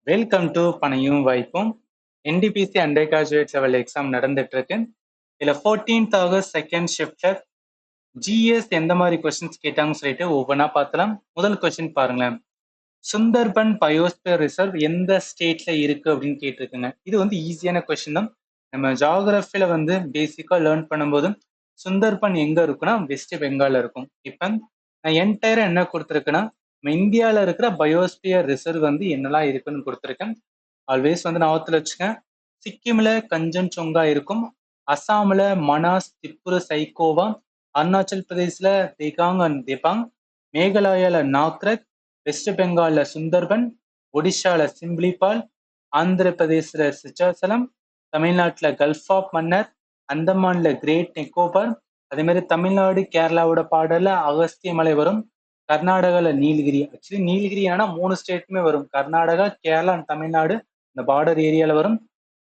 Welcome to பணையும் வாய்ப்பும். NTPC under graduate level exam நடந்துட்டு இருக்கு. இதுல 14th ஆகஸ்ட் செகண்ட் ஷிஃப்ட்ல ஜிஎஸ் எந்த மாதிரி கொஸ்டின்ஸ் கேட்டாங்கன்னு சொல்லிட்டு ஒவ்வொன்றா பார்த்தலாம். முதல் கொஸ்டின் பாருங்களேன். சுந்தர்பன் பயோஸ்பியர் ரிசர்வ் எந்த ஸ்டேட்ல இருக்கு அப்படின்னு கேட்டிருக்குங்க. இது வந்து ஈஸியான கொஸ்டின் தான். நம்ம ஜாகிரபில வந்து பேசிக்கா லேர்ன் பண்ணும்போது சுந்தர்பன் எங்க இருக்குன்னா வெஸ்ட் பெங்கால்ல இருக்கும். இப்ப நான் என்டையரா என்ன கொடுத்துருக்கேன்னா நம்ம இந்தியாவில் இருக்கிற பயோஸ்பியர் ரிசர்வ் வந்து என்னெல்லாம் இருக்குன்னு கொடுத்துருக்கேன். ஆல்வேஸ் வந்து ஞாபகத்தில் வச்சுக்கேன். சிக்கிம்ல கஞ்சன்சுங்கா இருக்கும், அசாம்ல மனாஸ், திப்புரு சைக்கோவா, அருணாச்சல் பிரதேஷ்ல தேகாங் அண்ட் தேபாங், மேகாலயால நாக்ரக், வெஸ்ட் பெங்கால்ல சுந்தர்பன், ஒடிஷால சிம்லிபால், ஆந்திர பிரதேசல சிச்சாசலம், தமிழ்நாட்டுல கல்ஃப் ஆஃப் மன்னர், அந்தமான்ல கிரேட் நிக்கோபார், அதே மாதிரி தமிழ்நாடு கேரளாவோட பாடல அகஸ்திய மலை வரும், கர்நாடகால நீலகிரி. ஆக்சுவலி நீலகிரி ஆனா 3 ஸ்டேட்டுமே வரும், கர்நாடகா, கேரளா அண்ட் தமிழ்நாடு இந்த பார்டர் ஏரியால வரும்.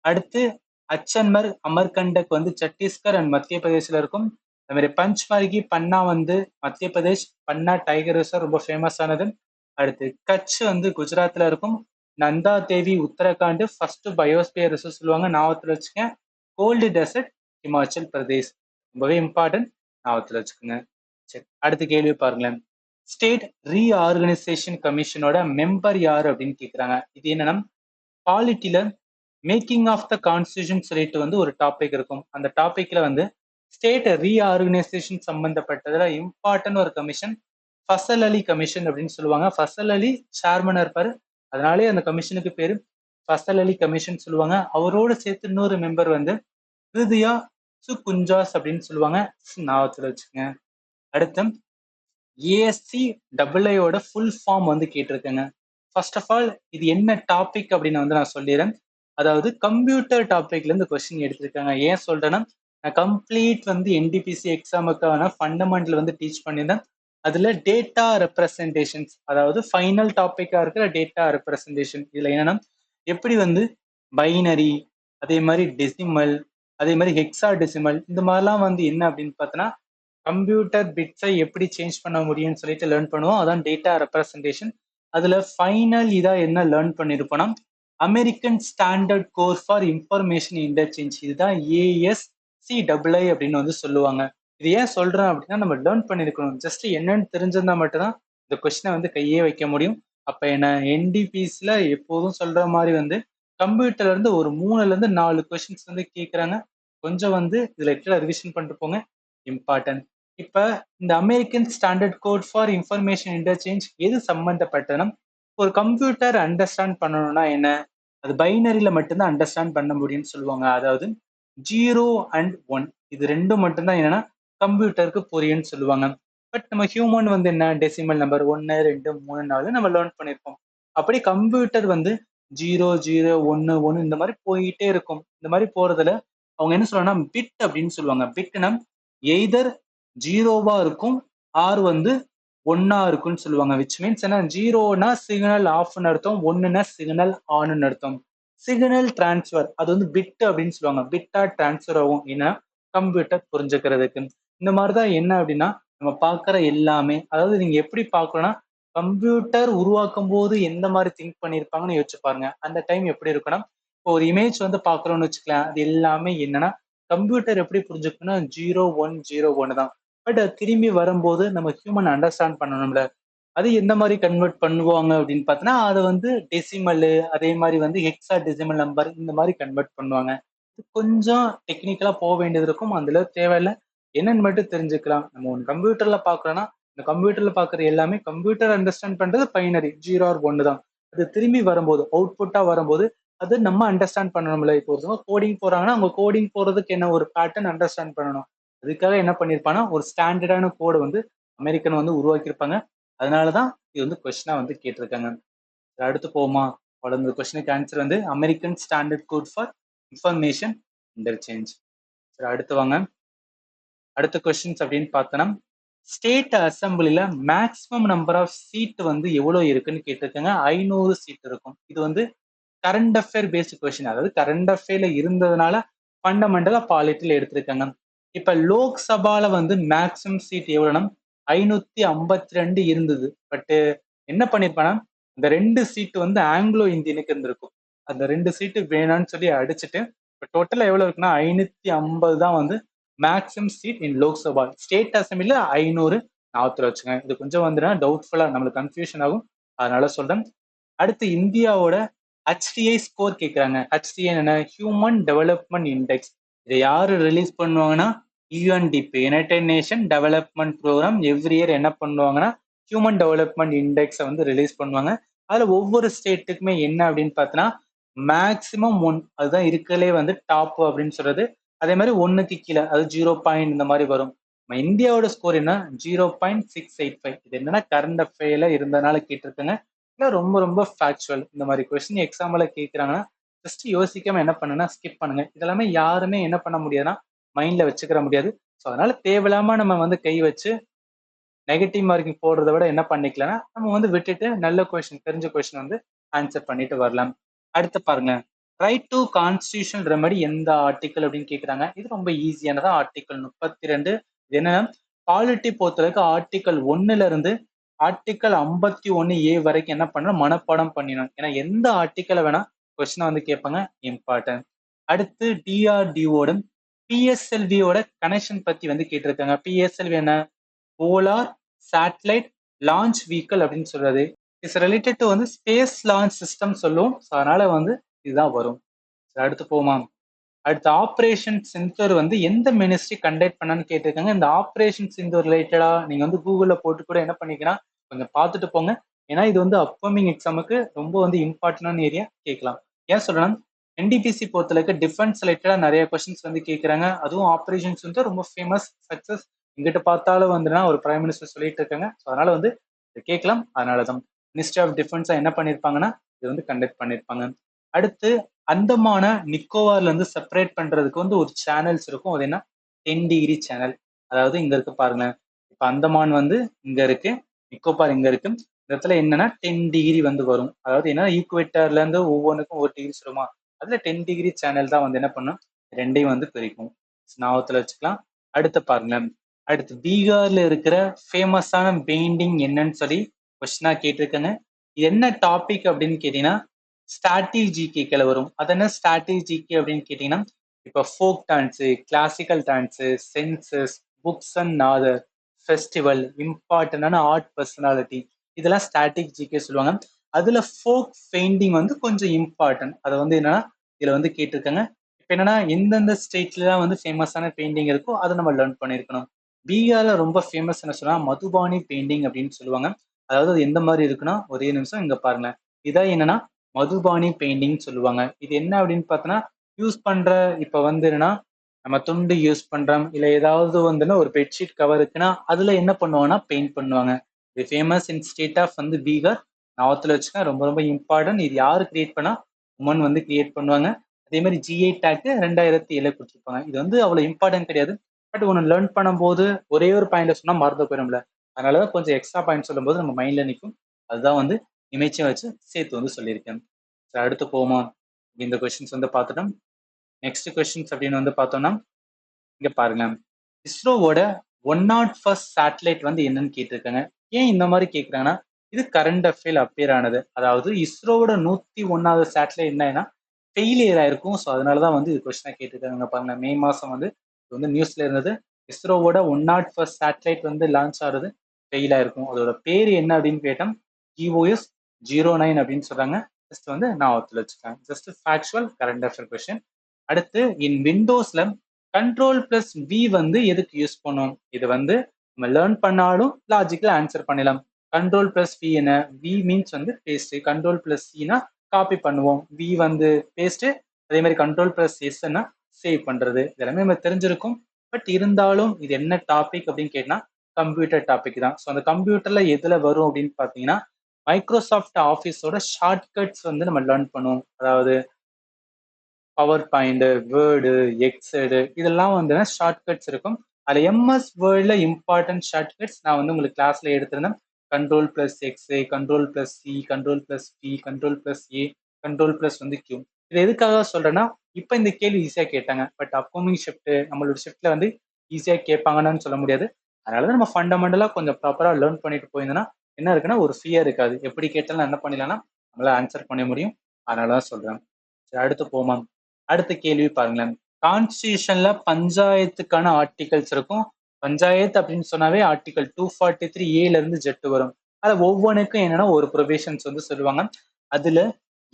அடுத்து அச்சன்மர், அமர்கண்டக் வந்து சத்தீஸ்கர் அண்ட் மத்திய பிரதேசில் இருக்கும். அதே மாதிரி பஞ்ச்மர்கி, பன்னா வந்து மத்திய பிரதேஷ், பன்னா டைகர் ரிசர்வ் ரொம்ப ஃபேமஸ் ஆனது. அடுத்து கட்ச் வந்து குஜராத்ல இருக்கும். நந்தா தேவி உத்தரகாண்ட் ஃபர்ஸ்ட் பயோஸ்பியர் ரிசர்வ் சொல்லுவாங்க, ஞாபகத்தில் வச்சுக்கேன். கோல்டு டெசர்ட் ஹிமாச்சல் பிரதேஷ், ரொம்பவே இம்பார்ட்டன்ட், ஞாபகத்தில் வச்சுக்கோங்க. சரி, அடுத்த கேள்வி பாருங்களேன். ஸ்டேட் ரீஆர்கனைசேஷன் கமிஷனோட மெம்பர் யாரு அப்படின்னு கேக்குறாங்க. இது என்னன்னா பாலிட்டில மேக்கிங் ஆஃப் த கான்ஸ்டியூஷன் சொல்லிட்டு வந்து ஒரு டாபிக் இருக்கும். அந்த டாபிக்ல வந்து ஸ்டேட் ரீஆர்கனைசேஷன் சம்பந்தப்பட்டதுல இம்பார்ட்டன்ட் ஒரு கமிஷன் ஃபசல் அலி கமிஷன் அப்படின்னு சொல்லுவாங்க. ஃபசல் அலி சேர்மனா இருப்பாரு, அதனாலே அந்த கமிஷனுக்கு பேரு ஃபசல் அலி கமிஷன் சொல்லுவாங்க. அவரோட சேர்த்து இன்னொரு மெம்பர் வந்து ஹிருதயா சுகுஞ்சாஸ் அப்படின்னு சொல்லுவாங்க, ஞாபகத்துல வச்சுக்கோங்க. அடுத்து ஏஎஸ்சி டபிள்ஐயோட ஃபுல் ஃபார்ம் வந்து கேட்டிருக்கேங்க. ஃபர்ஸ்ட் ஆஃப் ஆல் இது என்ன டாபிக் அப்படின்னு வந்து நான் சொல்லிடுறேன். அதாவது கம்ப்யூட்டர் டாபிக்ல இருந்து கொஸ்டின் எடுத்திருக்காங்க. ஏன் சொல்றேன்னா நான் கம்ப்ளீட் வந்து என்டிபிசி எக்ஸாமுக்கான ஃபண்டமெண்டல் வந்து டீச் பண்ணியிருந்தேன். அதுல டேட்டா ரெப்ரசன்டேஷன்ஸ், அதாவது ஃபைனல் டாபிக்கா இருக்கிற டேட்டா ரெப்ரசன்டேஷன். இதுல என்னன்னா எப்படி வந்து பைனரி, அதே மாதிரி டெசிமல், அதே மாதிரி ஹெக்ஸா டெசிமல், இந்த மாதிரிலாம் வந்து என்ன அப்படின்னு பார்த்தோன்னா கம்ப்யூட்டர் பிட்ஸை எப்படி சேஞ்ச் பண்ண முடியும்னு சொல்லிட்டு லேர்ன் பண்ணுவோம். அதான் டேட்டா ரெப்ரசன்டேஷன். அதுல ஃபைனல் இதா என்ன லேர்ன் பண்ணிருப்போம்னா American standard code for information interchange, இதுதான் ஏஎஸ்சிஐஐ அப்படின்னு வந்து சொல்லுவாங்க. இது ஏன் சொல்றேன் அப்படின்னா நம்ம லேர்ன் பண்ணிருக்கணும். ஜஸ்ட் என்னன்னு தெரிஞ்சிருந்தா மட்டும்தான் இந்த கொஸ்டினை வந்து கையே வைக்க முடியும். அப்ப என்ன என்டிபிஸ்ல எப்போதும் சொல்ற மாதிரி வந்து கம்ப்யூட்டர்ல இருந்து ஒரு 3ல இருந்து 4 கொஸ்டின்ஸ் வந்து கேட்கறாங்க. கொஞ்சம் வந்து இதுல இருக்கிற ரிவிஷன் பண்ணிட்டு போங்க, இம்பார்ட்டன்ட். இப்ப இந்த American standard code for information interchange எது சம்பந்தப்பட்டதுன்னா ஒரு கம்ப்யூட்டர் அண்டர்ஸ்டாண்ட் பண்ணணும்னா என்ன, அது பைனரியில மட்டும்தான் அண்டர்ஸ்டாண்ட் பண்ண முடியும்னு சொல்லுவாங்க. அதாவது 0 and 1 இது ரெண்டும் மட்டும்தான் என்னன்னா கம்ப்யூட்டருக்கு புரியும்னு சொல்லுவாங்க. பட் நம்ம ஹியூமன் வந்து என்ன டெசிமல் நம்பர் 1 2 3 4 நம்ம லேர்ன் பண்ணியிருப்போம். அப்படி கம்ப்யூட்டர் வந்து 0 0 1 1 இந்த மாதிரி போயிட்டே இருக்கும். இந்த மாதிரி போறதுல அவங்க என்ன சொல்லுவாங்கன்னா பிட் அப்படின்னு சொல்லுவாங்க. பிட்னா எய்தர் 0வா இருக்கும் ஆர் வந்து 1ஆ இருக்கும்னு சொல்லுவாங்க. விச் மீன்ஸ் என்ன, 0னா சிக்னல் ஆஃப்னு அர்த்தம், 1னா சிக்னல் ஆன்னு அர்த்தம். சிக்னல் டிரான்ஸ்ஃபர் அது வந்து பிட் அப்படின்னு சொல்லுவாங்க. பிட்டா டிரான்ஸ்ஃபர் ஆகும் ஏன்னா கம்ப்யூட்டர் புரிஞ்சுக்கிறதுக்கு. இந்த மாதிரிதான் என்ன அப்படின்னா நம்ம பார்க்குற எல்லாமே, அதாவது நீங்க எப்படி பார்க்கணும்னா கம்ப்யூட்டர் உருவாக்கும் போது எந்த மாதிரி திங்க் பண்ணியிருப்பாங்கன்னு யோசிச்சு பாருங்க. அந்த டைம் எப்படி இருக்குன்னா இப்போ ஒரு இமேஜ் வந்து பார்க்குறோம்னு வச்சுக்கலாம், அது எல்லாமே என்னன்னா கம்ப்யூட்டர் எப்படி புரிஞ்சுக்கணும்னா 0 1 0 1 தான். பட் திரும்பி வரும்போது நம்ம ஹியூமன் அண்டர்ஸ்டாண்ட் பண்ணணும்ல, அது எந்த மாதிரி கன்வெர்ட் பண்ணுவாங்க அப்படின்னு பார்த்தோன்னா அதை வந்து டெசிமல், அதே மாதிரி வந்து ஹெக்ஸா டெசிமல் நம்பர் இந்த மாதிரி கன்வெர்ட் பண்ணுவாங்க. கொஞ்சம் டெக்னிக்கலா போக வேண்டியது இருக்கும், அதுல தேவையில்லை. என்னன்னு மட்டும் தெரிஞ்சுக்கலாம். நம்ம ஒன்று கம்ப்யூட்டர்ல பாக்குறோம்னா இந்த கம்ப்யூட்டர்ல பாக்குற எல்லாமே கம்ப்யூட்டர் அண்டர்ஸ்டாண்ட் பண்றது பைனரி 0 or 1 தான். அது திரும்பி வரும்போது அவுட்புட்டா வரும்போது அது நம்ம அண்டர்ஸ்டாண்ட் பண்ணணும்ல. இப்போ ஒருத்தவங்க கோடிங் போறாங்கன்னா அவங்க கோடிங் போறதுக்கு என்ன ஒரு பேட்டர்ன் அண்டர்ஸ்டாண்ட் பண்ணணும். அதுக்காக என்ன பண்ணிருப்பாங்கன்னா ஒரு ஸ்டாண்டர்டான கோடை வந்து அமெரிக்கன் வந்து உருவாக்கியிருப்பாங்க. அதனாலதான் இது வந்து கொஸ்டினா வந்து கேட்டிருக்காங்க. அடுத்து போமா, இந்த கொஸ்டினுக்கு ஆன்சர் வந்து American standard code for information interchange. சரி, அடுத்து வாங்க. அடுத்த கொஸ்டின்ஸ் அப்படின்னு பார்த்தோன்னா ஸ்டேட் அசம்பிளில மேக்ஸிமம் நம்பர் ஆஃப் சீட் வந்து எவ்வளவு இருக்குன்னு கேட்டிருக்காங்க. 500 சீட் இருக்கும். இது வந்து கரண்ட் அஃபேர் பேஸ்ட் கொஸ்டின், அதாவது கரண்ட் அஃபேர்ல இருந்ததுனால ஃபண்டமெண்டலா பாலிட்டில எடுத்திருக்காங்க. இப்ப லோக்சபால வந்து மேக்ஸிமம் சீட் எவ்வளவுனா 552 இருந்தது. பட் என்ன பண்ணிருப்பானா இந்த 2 சீட் வந்து ஆங்கிலோ இந்தியனுக்கு இருந்திருக்கும். அந்த 2 சீட்டு வேணான்னு சொல்லி அடிச்சுட்டு இப்போ டோட்டலா எவ்வளவு இருக்குன்னா 550 தான் வந்து மேக்ஸிமம் சீட் இன் லோக்சபா. ஸ்டேட் அசம்பிளில 500 ஞாபகத்துல வச்சுங்க. இது கொஞ்சம் வந்துன்னா டவுட்ஃபுல்லா நம்மளுக்கு கன்ஃபியூஷன் ஆகும். அதனால சொல்றேன். அடுத்து இந்தியாவோட HDI ஸ்கோர் கேட்குறாங்க. HDI என்ன? Human development index. இதை யாரு ரிலீஸ் பண்ணுவாங்கன்னா UNDP, United Nation Development Programme. Every year என்ன பண்ணுவாங்கன்னா ஹியூமன் டெவலப்மெண்ட் இண்டெக்ஸை வந்து ரிலீஸ் பண்ணுவாங்க. அதுல ஒவ்வொரு ஸ்டேட்டுக்குமே என்ன அப்படின்னு பார்த்தோன்னா மேக்சிமம் 1 அதுதான் இருக்கிறதுலே வந்து டாப் அப்படின்னு சொல்றது. அதே மாதிரி 1க்கு கீழே அது 0. இந்த மாதிரி வரும். நம்ம இந்தியாவோட ஸ்கோர் என்ன 0.685. இது என்னன்னா கரண்ட் அஃபேர்ல இருந்ததுனால கேட்டிருக்குங்க. இல்லை ரொம்ப ரொம்ப ஃபேக்சுவல். இந்த மாதிரி கொஸ்டின் எக்ஸாம்பிள கேட்குறாங்கன்னா ஜஸ்ட் யோசிக்காம என்ன பண்ணுன்னா ஸ்கிப் பண்ணுங்க. இதெல்லாமே யாருமே என்ன பண்ண முடியாதுன்னா மைண்ட்ல வச்சுக்கிற முடியாது. ஸோ அதனால தேவையில்லாம நம்ம வந்து கை வச்சு நெகட்டிவ் மார்க்கிங் போடுறத விட என்ன பண்ணிக்கலாம்னா நம்ம வந்து விட்டுட்டு நல்ல கொஸ்டின் தெரிஞ்ச கொஸ்டின் வந்து ஆன்சர் பண்ணிட்டு வரலாம். அடுத்து பாருங்க, ரைட் டு கான்ஸ்டியூஷனல் ரெமெடி எந்த ஆர்டிக்கல் அப்படின்னு கேட்குறாங்க. இது ரொம்ப ஈஸியானதான். ஆர்டிக்கல் 32. இது என்னன்னா பாலிட்டி பொறுத்தளவுக்கு ஆர்டிக்கல் 1ல இருந்து ஆர்டிக்கல் 51A வரைக்கும் என்ன பண்ணணும் மனப்பாடம் பண்ணிடணும். ஏன்னா எந்த ஆர்டிக்கலை வேணா கொஸ்டினை வந்து கேட்பாங்க, இம்பார்ட்டன்ட். அடுத்து டிஆர்டிஓட பிஎஸ்எல்வியோட கனெக்ஷன் பத்தி வந்து கேட்டிருக்காங்க. பிஎஸ்எல்வி என்ன? போலார் சேட்டலைட் லான்ச் வெஹிக்கிள் அப்படின்னு சொல்றது. இட்ஸ் ரிலேட்டட் டு வந்து ஸ்பேஸ் லான்ச் சிஸ்டம் சொல்லுவோம். ஸோ அதனால வந்து இதுதான் வரும். அடுத்து போமா. அடுத்து ஆப்ரேஷன் சிந்தூர் வந்து எந்த மினிஸ்ட்ரி கண்டக்ட் பண்ணான்னு கேட்டிருக்காங்க. இந்த ஆப்ரேஷன் சிந்தூர் ரிலேட்டடா நீங்க வந்து கூகுள்ல போட்டு கூட என்ன பண்ணிக்கலாம் கொஞ்சம் பார்த்துட்டு போங்க. ஏன்னா இது வந்து அப்கமிங் எக்ஸாமுக்கு ரொம்ப வந்து இம்பார்ட்டன்டான ஏரியா கேட்கலாம். ஏன் சொல்றேன்னா என்டிபிசி பொறுத்தளவுக்கு டிஃபென்ஸ் ரிலேட்டடா நிறைய கொஸ்டின்ஸ் வந்து கேட்குறாங்க. அதுவும் ஆப்ரேஷன்ஸ் வந்து ரொம்ப ஃபேமஸ் சக்சஸ். இங்கிட்ட பார்த்தாலும் வந்துன்னா ஒரு பிரைம் மினிஸ்டர் சொல்லிட்டு இருக்காங்க. ஸோ அதனால வந்து இது கேட்கலாம். அதனால தான் மினிஸ்ட்ரி ஆஃப் டிஃபென்ஸா என்ன பண்ணியிருப்பாங்கன்னா இது வந்து கண்டக்ட் பண்ணியிருப்பாங்க. அடுத்து அந்தமான நிக்கோபார்ல இருந்து செப்பரேட் பண்றதுக்கு வந்து ஒரு சேனல்ஸ் இருக்கும். அது என்ன 10 டிகிரி சேனல். அதாவது இங்க இருக்கு பாருங்க. இப்ப அந்தமான் வந்து இங்க இருக்கு, நிக்கோபார் இங்க இருக்கு. இந்த இடத்துல என்னன்னா 10 டிகிரி வந்து வரும். அதாவது என்ன ஈக்குவேட்டர்ல இருந்து ஒவ்வொன்றுக்கும் ஒரு டிகிரி சொல்லுமா, அதுல 10 டிகிரி சேனல் தான் வந்து என்ன பண்ணும் ரெண்டையும் வந்து பிரிக்கும். ஞாபகத்துல வச்சுக்கலாம். அடுத்து பாருங்க, அடுத்து பீகார்ல இருக்கிற ஃபேமஸான பெயிண்டிங் என்னன்னு சொல்லி கொஸ்டினா கேட்டிருக்காங்க. என்ன டாபிக் அப்படின்னு கேட்டீங்கன்னா ஸ்ட்ராட்டஜிக்கில வரும். அது என்ன ஸ்ட்ராட்டஜிக்கு அப்படின்னு கேட்டீங்கன்னா இப்போ folk dance, classical dance, census, books and நாதர், ஃபெஸ்டிவல், இம்பார்ட்டன்டான ஆர்ட் பர்சனாலிட்டி, இதெல்லாம் ஸ்டாட்டிக் ஜிகே சொல்லுவாங்க. அதுல ஃபோக் பெயிண்டிங் வந்து கொஞ்சம் இம்பார்ட்டன்ட். அதை வந்து என்னன்னா இதுல வந்து கேட்டிருக்காங்க. இப்போ என்னன்னா எந்தெந்த ஸ்டேட்லாம் வந்து ஃபேமஸான பெயிண்டிங் இருக்கோ அதை நம்ம லேர்ன் பண்ணியிருக்கணும். பீகார்ல ரொம்ப ஃபேமஸ் என்ன சொன்னா மதுபானி பெயிண்டிங் அப்படின்னு சொல்லுவாங்க. அதாவது அது எந்த மாதிரி இருக்குன்னா ஒரே நிமிஷம் இங்க பாருங்க. இதான் என்னன்னா மதுபானி பெயிண்டிங் சொல்லுவாங்க. இது என்ன அப்படின்னு பார்த்தோன்னா யூஸ் பண்ற இப்ப வந்து என்னன்னா நம்ம துண்டு யூஸ் பண்றோம், இல்ல ஏதாவது வந்துன்னா ஒரு பெட்ஷீட் கவர் இருக்குன்னா அதுல என்ன பண்ணுவாங்கன்னா பெயிண்ட் பண்ணுவாங்க. இது ஃபேமஸ் இன் ஸ்டேட் ஆஃப் வந்து பீகார். ஞாபகத்துல வச்சுக்க, ரொம்ப ரொம்ப இம்பார்ட்டன்ட். இது யாரு கிரியேட் பண்ணா உமன் வந்து கிரியேட் பண்ணுவாங்க. அதே மாதிரி ஜிஐ டேக் 2007 கொடுத்துருப்பாங்க. இது வந்து அவ்வளவு இம்பார்ட்டன்ட் கிடையாது. பட் ஒன்று லேர்ன் பண்ணும்போது ஒரே ஒரு பாயிண்ட சொன்னா மறந்து போயிடும்ல. அதனாலதான் கொஞ்சம் எக்ஸ்ட்ரா பாயிண்ட் சொல்லும்போது நம்ம மைண்ட்ல நிற்கும். அதுதான் வந்து இமேஜும் வச்சு சேர்த்து வந்து சொல்லியிருக்கேன். அடுத்து போமா. இந்த கொஸ்டின்ஸ் வந்து பார்த்துட்டோம். நெக்ஸ்ட் கொஸ்டின்ஸ் அப்படின்னு வந்து பார்த்தோம்னா இங்க பாருங்க, இஸ்ரோவோட 101st சேட்டலைட் வந்து என்னன்னு கேட்டிருக்காங்க. ஏன் இந்த மாதிரி கேட்குறாங்கன்னா இது கரண்ட் அஃபேர் அப்பியர் ஆனது. அதாவது இஸ்ரோவோட 101வது சேட்டலைட் என்னன்னா ஃபெயிலியர் ஆயிருக்கும். ஸோ அதனாலதான் வந்து இது கொஸ்டினா கேட்டிருக்காங்க. பாருங்க, மே மாசம் வந்து இது வந்து நியூஸ்ல இருந்தது. இஸ்ரோவோட 101st சேட்டலைட் வந்து லான்ச் ஆகுறது ஃபெயில் ஆயிருக்கும். அதோட பேர் என்ன அப்படின்னு கேட்டோம், GOS-09 அப்படின்னு சொல்றாங்க. ஜஸ்ட் வந்து நான் ஒத்துல வச்சுக்கேன். Just factual current affair question. அடுத்து இன் விண்டோஸ்ல Ctrl+V வந்து எதுக்கு யூஸ் பண்ணும்? இது வந்து நம்ம லேர்ன் பண்ணாலும் லாஜிக்கலா ஆன்சர் பண்ணலாம். Ctrl+V என்ன? V மீன்ஸ் வந்து பேஸ்ட். Ctrl+C காப்பி பண்ணுவோம். V வந்து பேஸ்ட். அதே மாதிரி Ctrl+S சேவ் பண்றது. இதெல்லாமே நம்ம தெரிஞ்சிருக்கும். பட் இருந்தாலும் இது என்ன டாபிக் அப்படின்னு கேட்டா கம்ப்யூட்டர் டாபிக் தான். ஸோ அந்த கம்ப்யூட்டர்ல எதுல வரும் அப்படின்னு பாத்தீங்கன்னா மைக்ரோசாஃப்ட் ஆஃபீஸோட ஷார்ட்கட்ஸ் வந்து நம்ம லேர்ன் பண்ணுவோம். அதாவது பவர் பாயிண்ட், வேர்டு, எக்ஸெடு, இதெல்லாம் வந்து ஷார்ட்கட்ஸ் இருக்கும். அதுல எம்எஸ் வேர்ட்ல இம்பார்ட்டன்ட் ஷார்ட்கட்ஸ் நான் வந்து உங்களுக்கு கிளாஸ்ல எடுத்திருந்தேன். Ctrl+X, Ctrl+C, Ctrl+V, Ctrl+A, Ctrl+ வந்து Q. இது எதுக்காக சொல்றேன்னா இப்ப இந்த கேள்வி ஈஸியா கேட்டாங்க. பட் அப்கமிங் ஷிஃப்ட் நம்மளோட ஷிஃப்ட்ல வந்து ஈஸியா கேட்பாங்கன்னு சொல்ல முடியாது. அதனால நம்ம ஃபண்டமெண்டலா கொஞ்சம் ப்ராப்பரா லேர்ன் பண்ணிட்டு போயிருந்தோம்னா என்ன இருக்குன்னா ஒரு ஃபியர் இருக்காது. எப்படி கேட்டாலும் நான் என்ன பண்ணிடலாம்னா நம்மளால ஆன்சர் பண்ண முடியும். அதனாலதான் சொல்றேன். சரி, அடுத்து போமா. அடுத்த கேள்வி பாருங்களேன். கான்ஸ்டியூஷன்ல பஞ்சாயத்துக்கான ஆர்டிகல்ஸ் இருக்கும். பஞ்சாயத்து அப்படின்னு சொன்னாவே ஆர்டிகல் 243A இருந்து ஜெட் வரும். அது ஒவ்வொன்றுக்கும் என்னன்னா ஒரு ப்ரொவிஷன்ஸ் வந்து சொல்லுவாங்க. அதுல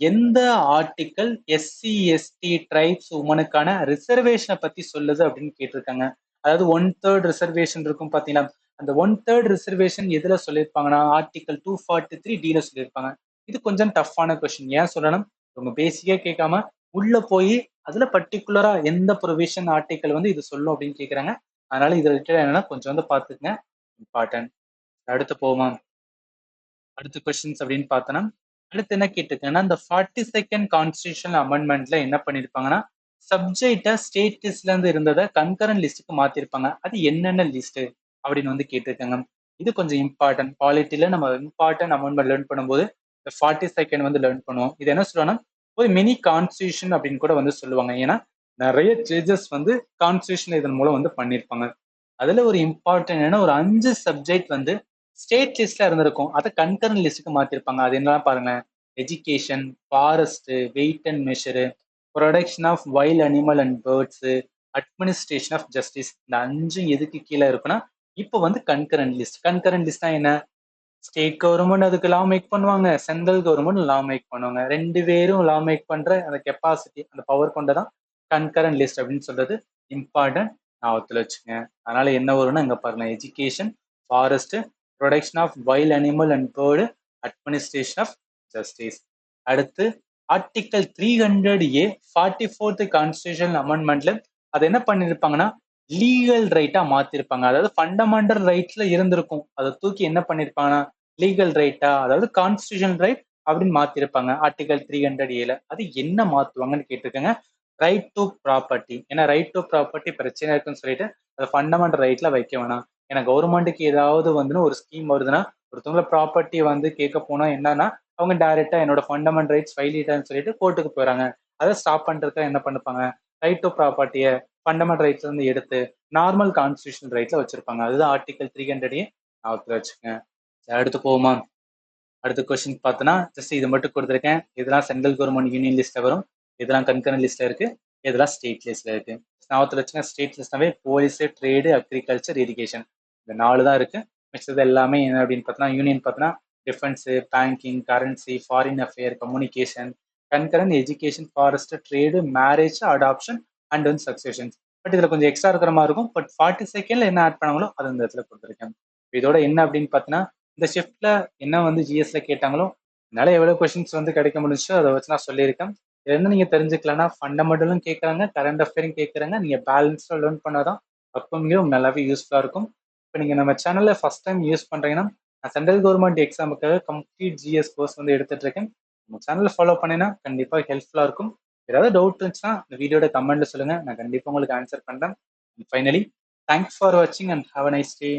எந்த ஆர்டிகல் எஸ்சி எஸ்டி ட்ரைப்ஸ் உமனுக்கான ரிசர்வேஷனை பத்தி சொல்லுது அப்படின்னு கேட்டிருக்காங்க. அதாவது 1/3 ரிசர்வேஷன் இருக்கும் பாத்தீங்களா, அந்த 1/3 ரிசர்வேஷன் எதுல சொல்லியிருப்பாங்கன்னா ஆர்டிகல் 243D சொல்லியிருப்பாங்க. இது கொஞ்சம் டஃப்பான கொஸ்டின். ஏன் சொல்லணும், உங்க பேசிக்கா கேட்காம உள்ள போய் அதுல பர்டிகுலரா எந்த ப்ரொவிஷன் ஆர்டிகல் வந்து இது சொல்லும் அப்படின்னு கேக்குறாங்க. அதனால இதுல ரிலேட்டட் என்னன்னா கொஞ்சம் வந்து பாத்துக்கங்க, இம்பார்ட்டன்ட். அடுத்து போவோமா. அடுத்த கொஸ்டின்ஸ் அப்படின்னு பார்த்தோன்னா, அடுத்து என்ன கேட்டிருக்காங்கன்னா, இந்த 42nd கான்ஸ்டியூஷன் அமெண்ட்மெண்ட்ல என்ன பண்ணிருப்பாங்கன்னா, சப்ஜெக்டை ஸ்டேட் லிஸ்ட்ல இருந்து இருந்ததை கன்கரண்ட் லிஸ்ட்டுக்கு மாத்திருப்பாங்க. அது என்னென்ன லிஸ்ட் அப்படின்னு வந்து கேட்டிருக்காங்க. இது கொஞ்சம் இம்பார்ட்டன்ட். பாலிட்டில நம்ம இம்பார்ட்டன்ட் அமெண்ட்மெண்ட் லேர்ன் பண்ணும்போது இந்த 42nd வந்து லேர்ன் பண்ணுவோம். இது என்ன சொல்லுவாங்கன்னா ஒரு மினி கான்ஸ்டியூஷன் அப்படின்னு கூட வந்து சொல்லுவாங்க. ஏன்னா நிறைய சேஞ்சஸ் வந்து கான்ஸ்டியூஷன் இதன் மூலம் வந்து பண்ணிருப்பாங்க. அதுல ஒரு இம்பார்ட்டன்ட் ஒரு 5 சப்ஜெக்ட் வந்து ஸ்டேட் லிஸ்ட்ல இருந்திருக்கும். அதை கன்கரண்ட் லிஸ்ட்டுக்கு மாத்திருப்பாங்க. அது என்னலாம் பாருங்க. Education, forest, weight and measure, protection of wild animal and birds, administration of justice. இந்த 5 எதுக்கு கீழே இருக்குன்னா இப்போ வந்து கன்கரண்ட் லிஸ்ட். கன்கரண்ட் லிஸ்ட்னா என்ன, ஸ்டேட் கவர்மெண்ட் அதுக்கு லா மேக் பண்ணுவாங்க, சென்ட்ரல் கவர்மெண்ட் லா மேக் பண்ணுவாங்க. 2 பேரும் லா மேக் பண்ற அந்த கெப்பாசிட்டி, அந்த பவர் கொண்டதான் கன்கரண்ட் லிஸ்ட் அப்படின்னு சொல்றது. இம்பார்ட்டன்ட், ஞாபகத்துல வச்சுங்க. அதனால என்ன வரும்னா இங்க பாருங்க, education, forest, production of wild animal and bird, administration of justice. அடுத்து ஆர்டிகல் 300A 44th கான்ஸ்டியூஷன் அமெண்ட்மெண்ட்ல அது என்ன பண்ணிருப்பாங்கன்னா லீகல் ரைட்டா மாத்திருப்பாங்க. அதாவது ஃபண்டமெண்டல் ரைட்ஸ்ல இருந்திருக்கும், அதை தூக்கி என்ன பண்ணிருப்பாங்கன்னா லீகல் ரைட்டா, அதாவது கான்ஸ்டியூஷன் ரைட் அப்படின்னு மாத்திருப்பாங்க ஆர்டிகல் 300A. அது என்ன மாத்துவாங்கன்னு கேட்டிருக்காங்க. Right to property. ஏன்னா ரைட் டு ப்ராப்பர்ட்டி பிரச்சனை இருக்குன்னு சொல்லிட்டு அதை ஃபண்டமெண்டல் ரைட்ல வைக்க வேணாம். ஏன்னா கவர்மெண்ட்டுக்கு ஏதாவது வந்து ஒரு ஸ்கீம் வருதுன்னா ஒருத்தவங்கள ப்ராப்பர்ட்டி வந்து கேட்க போனா என்னன்னா அவங்க டைரக்டா என்னோட ஃபண்டமெண்டல் ரைட்ஸ் ஃபைலிட்டான்னு சொல்லிட்டு கோர்ட்டுக்கு போறாங்க. அதை ஸ்டாப் பண்றதுக்கு என்ன பண்ணுப்பாங்க, ரைட் டு ப்ராப்பர்ட்டியை ஃபண்டமெண்டல் ரைட்ஸ்ல இருந்து எடுத்து நார்மல் கான்ஸ்டியூஷன் ரைட்ல வச்சிருப்பாங்க. அதுதான் ஆர்டிகல் 300A. ஞாபகத்துல வச்சுக்கோங்க. அடுத்து போவோமா. அடுத்த கொஸ்டின் பார்த்தோன்னா ஜஸ்ட் இது மட்டும் கொடுத்துருக்கேன். இதெல்லாம் சென்ட்ரல் கவர்மெண்ட் யூனியன் லிஸ்ட்ல வரும், இதெல்லாம் கன்கரண்ட் லிஸ்ட்ல இருக்கு, இதெல்லாம் ஸ்டேட் லிஸ்ட்ல இருக்கு. ஞாபகத்துல வச்சுங்க, ஸ்டேட் லிஸ்ட்னாவே போலீஸ், ட்ரேடு, அக்ரிகல்ச்சர், இரிகேஷன், இந்த 4 தான் இருக்கு. மிச்சது எல்லாமே என்ன அப்படின்னு பார்த்தோன்னா யூனியன் பார்த்தோன்னா defence, banking, currency, foreign affair, communication, concurrent education, forest, trade, marriage, adoption and வந்து சக்சஷன். பட் இதுல கொஞ்சம் எக்ஸ்ட்ரா இருக்கிற மாதிரி இருக்கும். பட் 42nd என்ன ஆட் பண்ணாங்களோ அது இந்த இடத்துல கொடுத்துருக்கேன். இதோட என்ன அப்படின்னு பார்த்தீங்கன்னா இந்த ஷிஃப்ட்ல என்ன வந்து ஜிஎஸ்ல கேட்டாங்களோ என்னால எவ்வளவு கொஸ்டின்ஸ் வந்து கிடைக்க முடிஞ்சோ அதை வச்சு நான் சொல்லியிருக்கேன். இதுல இருந்து நீங்க தெரிஞ்சுக்கலாம்னா ஃபண்டமெண்டலும் கேட்கறாங்க, கரண்ட் அஃபேரும் கேட்கறாங்க. நீங்க பேலன்ஸ்டா லேர்ன் பண்ணாதான் அப்பவும் நல்லாவே யூஸ்ஃபுல்லா இருக்கும். இப்போ நீங்க நம்ம சேனல்ல ஃபர்ஸ்ட் டைம் யூஸ் பண்றீங்கன்னா நான் சென்ட்ரல் கவர்மெண்ட் எக்ஸாமுக்காக கம்ப்ளீட் ஜிஎஸ் கோர்ஸ் வந்து எடுத்துட்டு இருக்கேன். நம்ம சேனல்ல ஃபாலோ பண்ணினா கண்டிப்பா ஹெல்ப்ஃபுல்லா இருக்கும். ஏதாவது டவுட் இருந்துச்சுன்னா இந்த வீடியோட கமெண்ட்ல சொல்லுங்க, நான் கண்டிப்பா உங்களுக்கு ஆன்சர் பண்றேன். ஃபைனலி தேங்க்ஸ் ஃபார் வாட்சிங் and have a nice day.